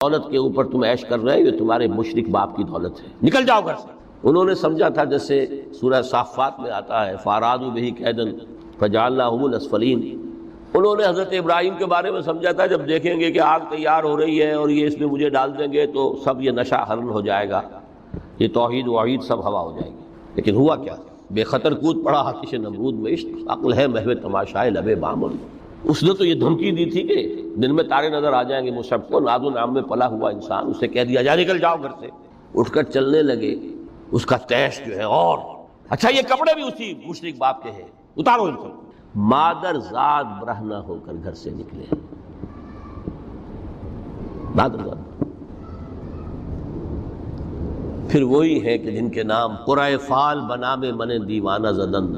دولت کے اوپر تم عیش کر رہے ہو، یہ تمہارے مشرک باپ کی دولت ہے، نکل جاؤ گھر سے۔ انہوں نے سمجھا تھا جیسے سورہ صافات میں آتا ہے فَأَرَادُوا بِهِ كَيْدًا فَجَعَلْنَاهُمُ الْأَسْفَلِينَ۔ انہوں نے حضرت ابراہیم کے بارے میں سمجھا تھا جب دیکھیں گے کہ آگ تیار ہو رہی ہے اور یہ اس میں مجھے ڈال دیں گے تو سب یہ نشہ حرن ہو جائے گا، یہ توحید وحید سب ہوا ہو جائے گی۔ لیکن ہوا کیا؟ بے خطر کود پڑا آتش نمرود میں، عشق عقل ہے محو تماشائے لب بامل۔ اس نے تو یہ دھمکی دی تھی کہ دن میں تارے نظر آ جائیں گے مصحف کو، ناز و نام میں پلا ہوا انسان، اسے کہہ دیا جا نکل جاؤ گھر سے۔ اٹھ کر چلنے لگے، اس کا تیش جو ہے اور اچھا یہ کپڑے بھی اسی مشرک باپ کے ہیں، اتارو ان کو۔ مادر ذات برہنہ ہو کر گھر سے نکلے، مادر ذات۔ پھر وہی ہے کہ جن کے نام قرائے فال بنام من دیوانہ زدند،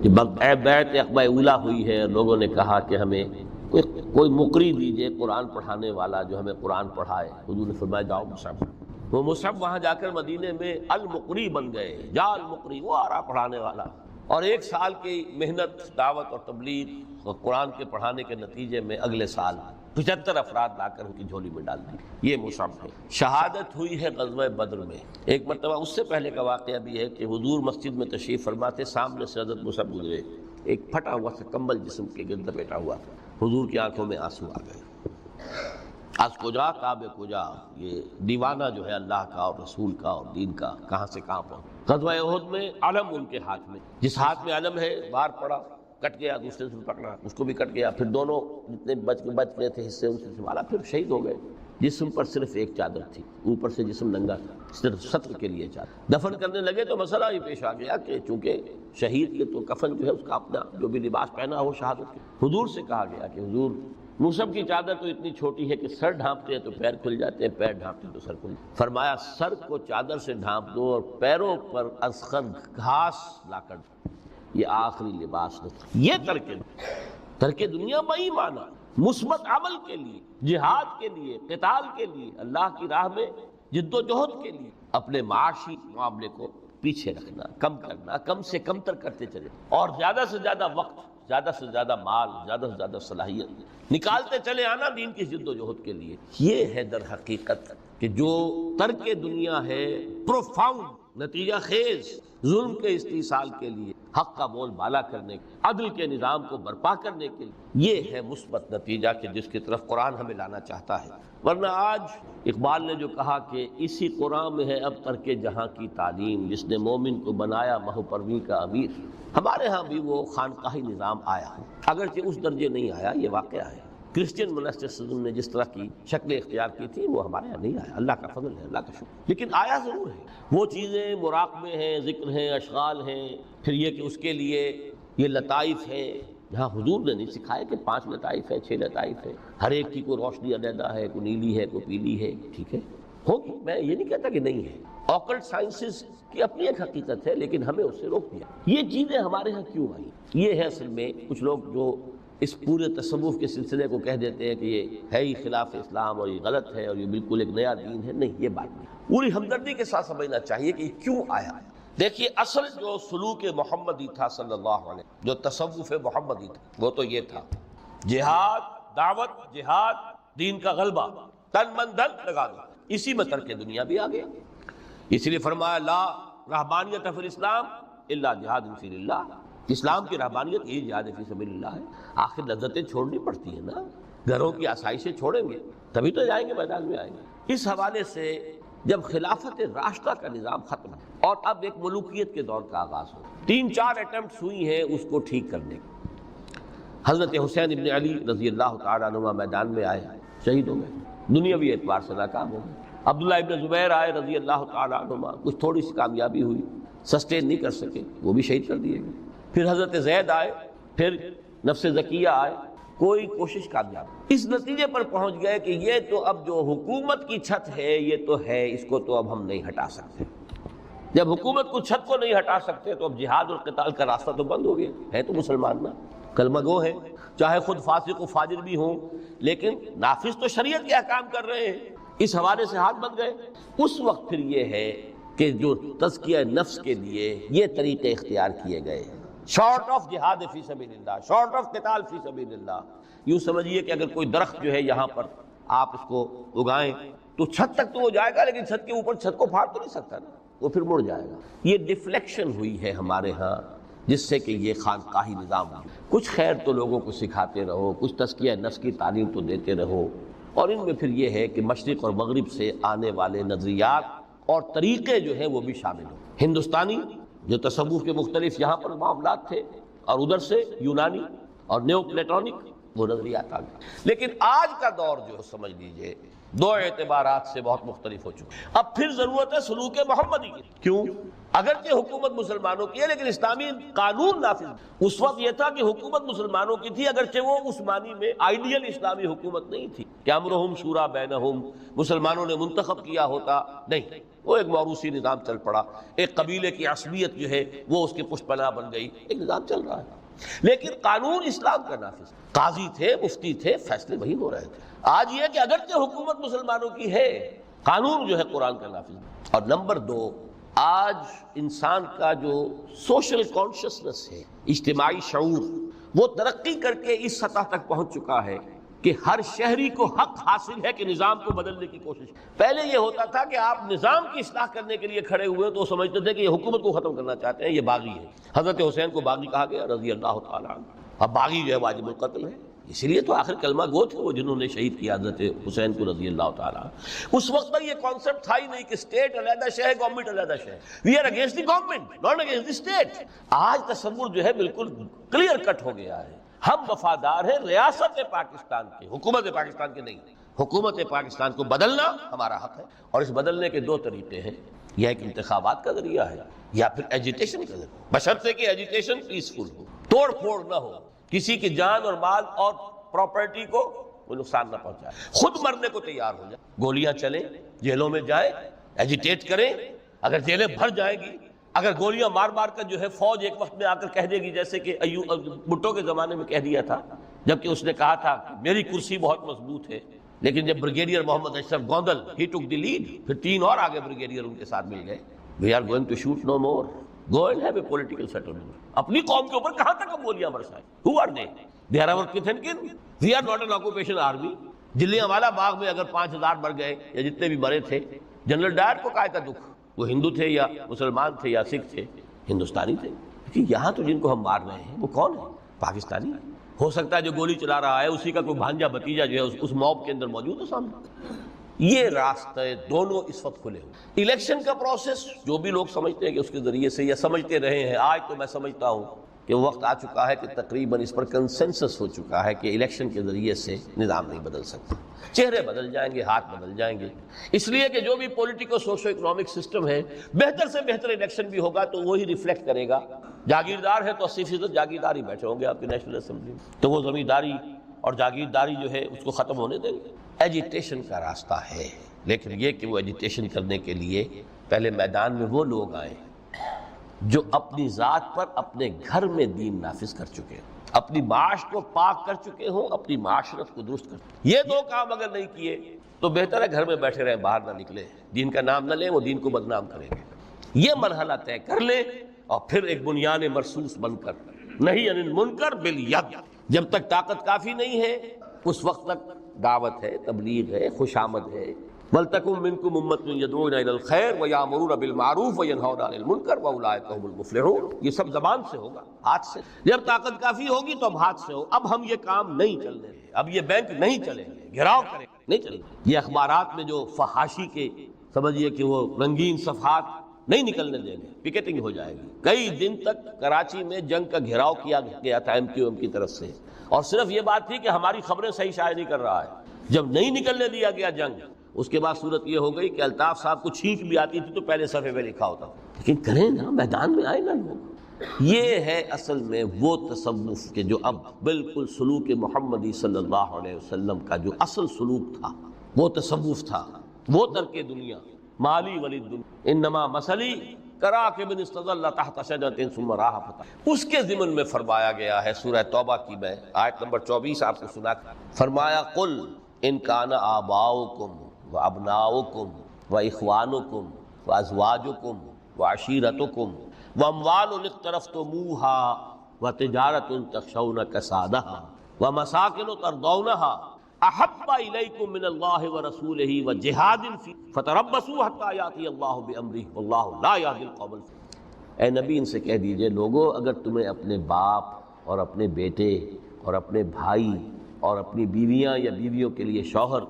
اے بیعت عقبہ اولا ہوئی ہے، لوگوں نے کہا کہ ہمیں کوئی مقری دیجئے قرآن پڑھانے والا جو ہمیں قرآن پڑھائے۔ حضور نے فرمایا جاؤ مصحف۔ وہ مصحف وہاں جا کر مدینے میں المقری بن گئے، جا المقری، وہ آ رہا پڑھانے والا۔ اور 1 سال کی محنت دعوت اور تبلیغ اور قرآن کے پڑھانے کے نتیجے میں اگلے سال 75 افراد لا کر ان کی جھولی میں ڈال دی۔ یہ مصحف ہے۔ شہادت ہوئی ہے غزوہ بدر میں۔ ایک مرتبہ اس سے پہلے کا واقعہ بھی ہے کہ حضور مسجد میں تشریف فرماتے، سامنے سے حضرت مصعب گزرے، ایک پھٹا ہوا سا کمبل جسم کے گرد لپیٹا ہوا، حضور کی آنکھوں میں آنسو آ گئے۔ از کجا کعبے کجا، یہ دیوانہ جو ہے اللہ کا اور رسول کا اور دین کا کہاں سے کہاں پہنچ۔ غزوہ احد میں علم ان کے ہاتھ میں، جس ہاتھ میں علم ہے بار پڑا، کٹ گیا، دوسرے سے پکڑا، اس کو بھی کٹ گیا، پھر دونوں جتنے بچ گئے تھے حصے ان سے سنبھالا، پھر شہید ہو گئے۔ جسم پر صرف ایک چادر تھی، اوپر سے جسم ننگا تھا، صرف ستر کے لیے چادر۔ دفن کرنے لگے تو مسئلہ ہی پیش آ گیا کہ چونکہ شہید کے تو کفن جو ہے اس کا اپنا جو بھی لباس پہنا ہو شہادت کے، حضور سے کہا گیا کہ حضور مصعب کی چادر تو اتنی چھوٹی ہے کہ سر ڈھانپتے ہیں تو پیر کھل جاتے ہیں، پیر ڈھانپتے ہیں تو سر کھل جاتے ہیں۔ فرمایا سر کو چادر سے ڈھانپ دو اور پیروں پر اذخر گھاس لا کر دو، یہ آخری لباس نہیں۔ یہ ترک دنیا میں ہی مانا مثبت عمل کے لیے، جہاد کے لیے، قتال کے لیے، اللہ کی راہ میں جد و جہد کے لیے، اپنے معاشی معاملے کو پیچھے رکھنا، کم کرنا، کم سے کم تر کرتے چلے، اور زیادہ سے زیادہ وقت، زیادہ سے زیادہ مال، زیادہ سے زیادہ صلاحیت نکالتے چلے آنا دین کی جد و جہد کے لیے۔ یہ ہے در حقیقت کہ جو ترک دنیا ہے پروفاؤنڈ، نتیجہ خیز ظلم کے استحصال کے لیے، حق کا بول بالا کرنے، عدل کے نظام کو برپا کرنے کے لیے، یہ ہے مثبت نتیجہ کہ جس کی طرف قرآن ہمیں لانا چاہتا ہے۔ ورنہ آج اقبال نے جو کہا کہ اسی قرآن میں ہے اب ترک جہاں کی تعلیم، جس نے مومن کو بنایا مہو پرویں کا امیر۔ ہمارے ہاں بھی وہ خانقاہی نظام آیا، اگرچہ اس درجے نہیں آیا، یہ واقعہ ہے۔ کرسچین منسٹرزم نے جس طرح کی شکلیں اختیار کی تھی وہ ہمارے یہاں نہیں آیا، اللہ کا فضل ہے، اللہ کا شکر، لیکن آیا ضرور ہے۔ وہ چیزیں مراقبے ہیں، ذکر ہیں، اشغال ہیں، پھر یہ کہ اس کے لیے یہ لطائف ہے، جہاں حضور نے نہیں سکھایا کہ 5 لطائف ہے، 6 لطائف ہے، ہر ایک کی کوئی روشنی علیحدہ ہے، کوئی نیلی ہے، کوئی پیلی ہے، ٹھیک ہے، ہوگی، میں یہ نہیں کہتا کہ نہیں ہے۔ آکلٹ سائنسز کی اپنی ایک حقیقت ہے، لیکن ہمیں اس سے روک دیا۔ یہ چیزیں ہمارے ہاں کیوں آئی؟ یہ ہے اصل میں کچھ لوگ جو اس پورے تصوف کے سلسلے کو کہہ دیتے ہیں کہ یہ ہے ہی خلاف اسلام اور یہ غلط ہے اور یہ بالکل ایک نیا دین ہے۔ نہیں، یہ بات نہیں، پوری ہمدردی کے ساتھ سمجھنا چاہیے کہ یہ کیوں آیا۔ دیکھیے اصل جو سلوک محمدی تھا صلی اللہ علیہ وسلم، جو تصوف محمدی تھا، وہ تو یہ تھا جہاد، دعوت، جہاد، دین کا غلبہ، تن من دھن لگا دو، اسی میں ترک دنیا بھی آ گیا۔ اس لیے فرمایا لا رہبانیت فی الاسلام الا جہاد فی اللہ، اسلام کی رہبانیت یہ جہاد فی سبیل اللہ ہے۔ آخر لذتیں چھوڑنی پڑتی ہیں نا، گھروں کی آسائشیں چھوڑیں گے تبھی تو جائیں گے، میدان میں آئیں گے۔ اس حوالے سے جب خلافت راشدہ کا نظام ختم ہے اور اب ایک ملوکیت کے دور کا آغاز ہو، 3-4 اٹیمپٹس ہوئی ہیں اس کو ٹھیک کرنے کی۔ حضرت حسین ابن علی رضی اللہ تعالیٰ عنہ میدان میں آئے، شہید ہو گئے، دنیاوی اعتبار سے ناکام ہو گئے۔ عبداللہ ابن زبیر آئے رضی اللہ تعالیٰ عنہ، کچھ تھوڑی سی کامیابی ہوئی، سسٹین نہیں کر سکے، وہ بھی شہید کر دیے گئے۔ پھر حضرت زید آئے، پھر نفس زکیہ آئے، کوئی کوشش کامیاب۔ اس نتیجے پر پہنچ گئے کہ یہ تو اب جو حکومت کی چھت ہے یہ تو ہے، اس کو تو اب ہم نہیں ہٹا سکتے۔ جب حکومت کو چھت کو نہیں ہٹا سکتے تو اب جہاد اور قتال کا راستہ تو بند ہو گیا ہے۔ تو مسلمان نا کلمہ گو ہیں، چاہے خود فاسق و فاجر بھی ہوں، لیکن نافذ تو شریعت کے احکام کر رہے ہیں، اس حوالے سے ہاتھ بن گئے۔ اس وقت پھر یہ ہے کہ جو تزکیہ نفس کے لیے یہ طریقے اختیار کیے گئے، شارٹ آف جہاد فی سبیل اللہ، شارٹ آف قتال فی سبیل اللہ۔ یوں سمجھیے کہ اگر کوئی درخت جو ہے یہاں پر آپ اس کو اگائیں تو چھت تک تو وہ جائے گا، لیکن چھت کے اوپر چھت کو پھاڑ تو نہیں سکتا نا، وہ پھر مڑ جائے گا۔ یہ ڈیفلیکشن ہوئی ہے ہمارے ہاں، جس سے کہ یہ خانقاہی نظام ہو۔ کچھ خیر تو لوگوں کو سکھاتے رہو، کچھ تزکیہ نفس کی تعلیم تو دیتے رہو، اور ان میں پھر یہ ہے کہ مشرق اور مغرب سے آنے والے نظریات اور طریقے جو ہیں وہ بھی شامل ہوں۔ ہندوستانی جو تصوف کے مختلف یہاں پر معاملات تھے، اور ادھر سے یونانی اور نیو پلیٹونک وہ نظریات آ گئے۔ لیکن آج کا دور جو سمجھ لیجئے دو اعتبارات سے بہت مختلف ہو چکا ہے۔ اب پھر ضرورت ہے سلوک محمدی کی۔ کیوں؟ اگرچہ حکومت مسلمانوں کی ہے لیکن اسلامی قانون نافذ۔ اس وقت یہ تھا کہ حکومت مسلمانوں کی تھی، اگرچہ وہ اس معنی میں آئیڈیل اسلامی حکومت نہیں تھی کہ امرہم شورا بینہم، مسلمانوں نے منتخب کیا ہوتا، نہیں، وہ ایک موروثی نظام چل پڑا، ایک قبیلے کی عصبیت جو ہے وہ اس کی پشت پناہ بن گئی، ایک نظام چل رہا ہے، لیکن قانون اسلام کا نافذ۔ قاضی تھے، مفتی تھے، فیصلے وہی ہو رہے تھے۔ آج یہ کہ اگرچہ حکومت مسلمانوں کی ہے، قانون جو ہے قرآن کا نافذ۔ اور نمبر دو، آج انسان کا جو سوشل کانشسنس ہے، اجتماعی شعور، وہ ترقی کر کے اس سطح تک پہنچ چکا ہے کہ ہر شہری کو حق حاصل ہے کہ نظام کو بدلنے کی کوشش۔ پہلے یہ ہوتا تھا کہ آپ نظام کی اصلاح کرنے کے لیے کھڑے ہوئے تو سمجھتے تھے کہ یہ حکومت کو ختم کرنا چاہتے ہیں، یہ باغی ہے۔ حضرت حسین کو باغی کہا گیا رضی اللہ تعالیٰ عنہ۔ اب باغی جو ہے واجب القتل ہے، اسی لیے تو آخر کلمہ گو تھے وہ جنہوں نے شہید کیا حضرت حسین کو رضی اللہ تعالیٰ عنہ۔ اس وقت پر یہ کانسیپٹ تھا ہی نہیں کہ اسٹیٹ علیحدہ شے ہے، گورنمنٹ علیحدہ شے ہے۔ We are against the government, not against the state. آج تصور جو ہے بالکل کلیئر کٹ ہو گیا ہے۔ ہم وفادار ہیں ریاست پاکستان کے، حکومت پاکستان کے نہیں۔ حکومت پاکستان کو بدلنا ہمارا حق ہے، اور اس بدلنے کے دو طریقے ہیں، یا ایک انتخابات کا ذریعہ ہے یا پھر ایجیٹیشن کا ذریعہ، بشرطے کہ ایجیٹیشن پیسفل ہو، توڑ پھوڑ نہ ہو، کسی کی جان اور مال اور پراپرٹی کو کوئی نقصان نہ پہنچائے، خود مرنے کو تیار ہو جائے، گولیاں چلیں، جیلوں میں جائیں، ایجیٹیٹ کریں، اگر جیلیں بھر جائیں گی، اگر گولیاں مار مار کر جو ہے فوج ایک وقت میں آ کر کہہ دے گی، جیسے کہ بھٹو کے زمانے میں کہہ دیا تھا، جبکہ اس نے کہا تھا کہ میری کرسی بہت مضبوط ہے، لیکن جب بریگیڈیئر محمد اشرف گوندل ہی ٹک دی لیڈ، پھر 3 اور آگے بریگیڈیئر ان کے ساتھ مل گئے، we are going to shoot no more, go and have a political settlement. اپنی قوم کے اوپر کہاں تک ہم گولیاں برسائیں؟ Who are they? They are our kith and kin, we are not an occupation army. Jallianwala Bagh میں اگر 5000 مر گئے یا جتنے بھی مرے تھے، جنرل ڈائر کو کائے کا دکھ، وہ ہندو تھے یا مسلمان تھے یا سکھ تھے، ہندوستانی تھے۔ لیکن یہاں تو جن کو ہم مار رہے ہیں وہ کون ہے؟ پاکستانی۔ ہو سکتا ہے جو گولی چلا رہا ہے اسی کا کوئی بھانجا بتیجا جو ہے اس موب کے اندر موجود ہے سامنے۔ یہ راستے دونوں اس وقت کھلے ہوئے۔ الیکشن کا پروسیس جو بھی لوگ سمجھتے ہیں کہ اس کے ذریعے سے یا سمجھتے رہے ہیں، آج تو میں سمجھتا ہوں کہ وقت آ چکا ہے کہ تقریباً اس پر کنسنسس ہو چکا ہے کہ الیکشن کے ذریعے سے نظام نہیں بدل سکتا۔ چہرے بدل جائیں گے، ہاتھ بدل جائیں گے، اس لیے کہ جو بھی پولیٹیکل سوشو اکنامک سسٹم ہے، بہتر سے بہتر الیکشن بھی ہوگا تو وہی ریفلیکٹ کرے گا۔ جاگیردار ہے تو 80% جاگیردار ہی بیٹھے ہوں گے آپ کی نیشنل اسمبلی میں، تو وہ زمینداری اور جاگیرداری جو ہے اس کو ختم ہونے دیں گے۔ ایجیٹیشن کا راستہ ہے، لیکن یہ کہ وہ ایجیٹیشن کرنے کے لیے پہلے میدان میں وہ لوگ آئیں جو اپنی ذات پر اپنے گھر میں دین نافذ کر چکے ہیں، اپنی معاش کو پاک کر چکے ہوں، اپنی معاشرت کو درست کر چکے ہیں۔ یہ دو کام اگر نہیں کیے تو بہتر ہے گھر میں بیٹھے رہیں، باہر نہ نکلیں، دین کا نام نہ لیں، وہ دین کو بدنام کریں گے۔ یہ مرحلہ طے کر لیں اور پھر ایک بنیان مرصوص بن کر، نہیں عن المنکر بالید، جب تک طاقت کافی نہیں ہے اس وقت تک دعوت ہے، تبلیغ ہے، خوشامد ہے۔ وَلْتَكُن مِّنكُمْ أُمَّةٌ يَدْعُونَ إِلَى الْخَيْرِ وَيَأْمُرُونَ بِالْمَعْرُوفِ وَيَنْهَوْنَ عَنِ الْمُنكَرِ وَأُولَٰئِكَ هُمُ الْمُفْلِحُونَ۔ یہ سب زبان سے ہوگا، ہاتھ سے۔ جب طاقت کافی ہوگی تو اب ہاتھ سے ہو۔ اب ہم یہ کام نہیں چلنے دیں، اب یہ بینک نہیں چلیں گے، گھراؤ کریں گے، نہیں چلیں گے۔ یہ اخبارات میں جو فحاشی کے سمجھیے کہ وہ رنگین صفحات نہیں نکلنے دیں گے، پکیٹنگ ہو جائے گی۔ کئی دن تک کراچی میں جنگ کا گھیراؤ کیا گیا تھا MQM کی طرف سے، اور صرف یہ بات تھی کہ ہماری خبریں صحیح شائع نہیں کر رہا ہے۔ جب نہیں نکلنے دیا گیا جنگ، اس کے بعد صورت یہ ہو گئی کہ الطاف صاحب کو چھینک بھی آتی تھی تو پہلے صفحے پہ لکھا ہوتا، لیکن کریں نا، میدان میں آئے نا لوگ۔ یہ ہے اصل میں وہ تصوف کہ جو اب بالکل سلوک محمدی صلی اللہ علیہ وسلم کا جو اصل سلوک تھا، وہ تصوف تھا، وہ ترک دنیا، مالی ولی دنیا انما مثلی کراکب استظل تحت شجرۃ ثم راح فتح۔ اس کے ضمن میں فرمایا گیا ہے سورہ توبہ کی میں آیت نمبر 24 آپ کو سنا، فرمایا قل ان کان آباؤکم وابناؤکم واخوانکم وازواجکم وعشیرتکم واموال اقترفتموها وتجارۃ تخشون کسادها ومساکن ترضونها احب الیکم من اللہ ورسولہ وجہاد فی فتربصوا حتی یاتی اللہ بامرہ واللہ لا یہدی القوم الفاسقین۔ اے نبی ان سے کہہ دیجئے لوگو اگر تمہیں اپنے باپ اور اپنے بیٹے اور اپنے بھائی اور اپنی بیویاں یا بیویوں کے لیے شوہر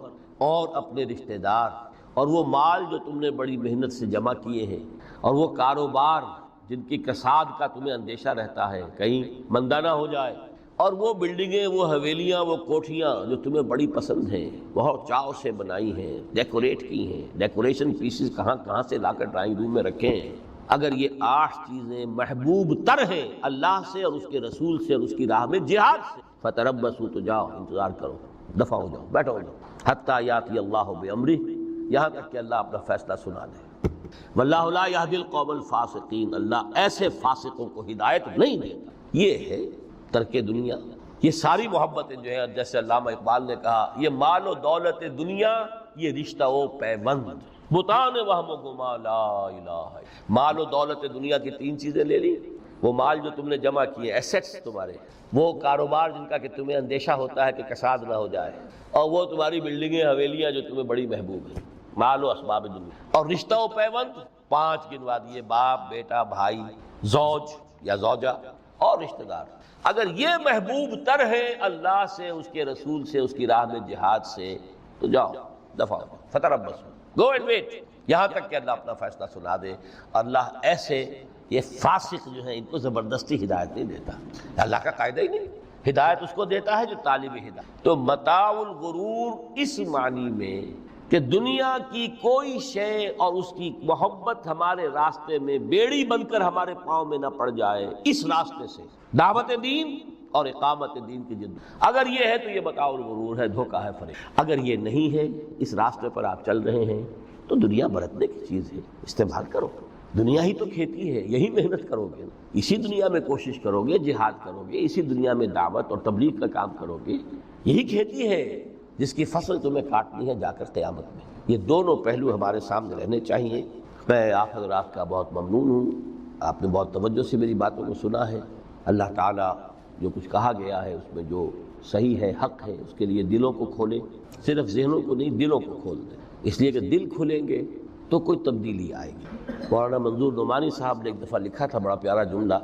اور اپنے رشتہ دار اور وہ مال جو تم نے بڑی محنت سے جمع کیے ہیں اور وہ کاروبار جن کی کساد کا تمہیں اندیشہ رہتا ہے کہیں مندہ نہ ہو جائے، اور وہ بلڈنگیں، وہ حویلیاں، وہ کوٹھیاں جو تمہیں بڑی پسند ہیں، بہت چاؤ سے بنائی ہیں، ڈیکوریٹ کی ہیں، ڈیکوریشن پیسز کہاں کہاں سے لا کر ڈرائنگ روم میں رکھے ہیں، اگر یہ 8 چیزیں محبوب تر ہیں اللہ سے اور اس کے رسول سے اور اس کی راہ میں جہاد سے، فتربصوا تو جاؤ انتظار کرو، دفع ہو جاؤ، بیٹھو ہو جاؤ، حتی یاتی اللہ بامرہ، یہاں تک کہ اللہ اپنا فیصلہ سنا دے۔ واللہ لا یہدی القوم الفاسقین، اللہ ایسے فاسقوں کو ہدایت نہیں دیتا۔ یہ ہے ترک دنیا۔ یہ ساری محبتیں جو ہیں جیسے علامہ اقبال نے کہا، یہ مال و دولت دنیا، یہ رشتہ و پیوند، بتان وہم و گما لا الہ۔ مال و دولت دنیا کی 3 چیزیں لے لی، وہ مال جو تم نے جمع کیے، ایسیٹس تمہارے، وہ کاروبار جن کا کہ تمہیں اندیشہ ہوتا ہے کہ کساد نہ ہو جائے، اور وہ تمہاری بلڈنگیں حویلیاں جو تمہیں بڑی محبوب ہیں، مال و اسباب دنیا، اور رشتہ و پیوند 5 گنوا دیے، باپ، بیٹا، بھائی، زوج یا زوجہ اور رشتہ دار۔ اگر یہ محبوب تر ہے اللہ سے، اس کے رسول سے، اس کی راہ میں جہاد سے، تو جاؤ دفع ہو، فتربصوا، گو اینڈ ویٹ، یہاں تک کہ اللہ اپنا فیصلہ سنا دے۔ اللہ ایسے یہ فاسق جو ہیں ان کو زبردستی ہدایت نہیں دیتا، اللہ کا قاعدہ ہی نہیں، ہدایت اس کو دیتا ہے جو طالب ہدایت۔ تو متاع الغرور اس معنی میں کہ دنیا کی کوئی شے اور اس کی محبت ہمارے راستے میں بیڑی بن کر ہمارے پاؤں میں نہ پڑ جائے، اس راستے سے دعوت دین اور اقامت دین کی جد، اگر یہ ہے تو یہ متاع الغرور ہے، دھوکہ ہے، فریب۔ اگر یہ نہیں ہے، اس راستے پر آپ چل رہے ہیں، تو دنیا برتنے کی چیز ہے، استعمال کرو، دنیا ہی تو کھیتی ہے، یہی محنت کرو گے، اسی دنیا میں کوشش کرو گے، جہاد کرو گے، اسی دنیا میں دعوت اور تبلیغ کا کام کرو گے، یہی کھیتی ہے جس کی فصل تمہیں کاٹنی ہے جا کر قیامت میں۔ یہ دونوں پہلو ہمارے سامنے رہنے چاہیے۔ میں آپ حضرات کا بہت ممنون ہوں، آپ نے بہت توجہ سے میری باتوں کو سنا ہے۔ اللہ تعالیٰ جو کچھ کہا گیا ہے اس میں جو صحیح ہے، حق ہے، اس کے لیے دلوں کو کھولے، صرف ذہنوں کو نہیں، دلوں کو کھول دیں، اس لیے کہ دل کھلیں گے تو کوئی تبدیلی آئے گی۔ مولانا منظور نعمانی صاحب نے ایک دفعہ لکھا تھا بڑا پیارا جملہ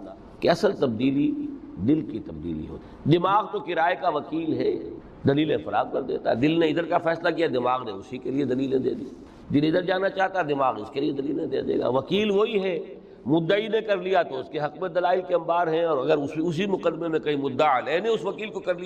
کہ اصل تبدیلی دل کی تبدیلی ہوتی، دماغ تو کرائے کا وکیل ہے، دلیلیں فراہم کر دیتا ہے، دل نے ادھر کا فیصلہ کیا، دماغ نے اسی کے لیے دلیلیں دے دی، دل ادھر جانا چاہتا ہے، دماغ اس کے لیے دلیلیں دے دے گا، وکیل وہی ہے، مدعی نے کر لیا تو اس کے حق میں دلائل کے انبار ہیں، اور اگر اسی مقدمے میں کہیں مدعا علیہ نے اس وکیل کو کر لیا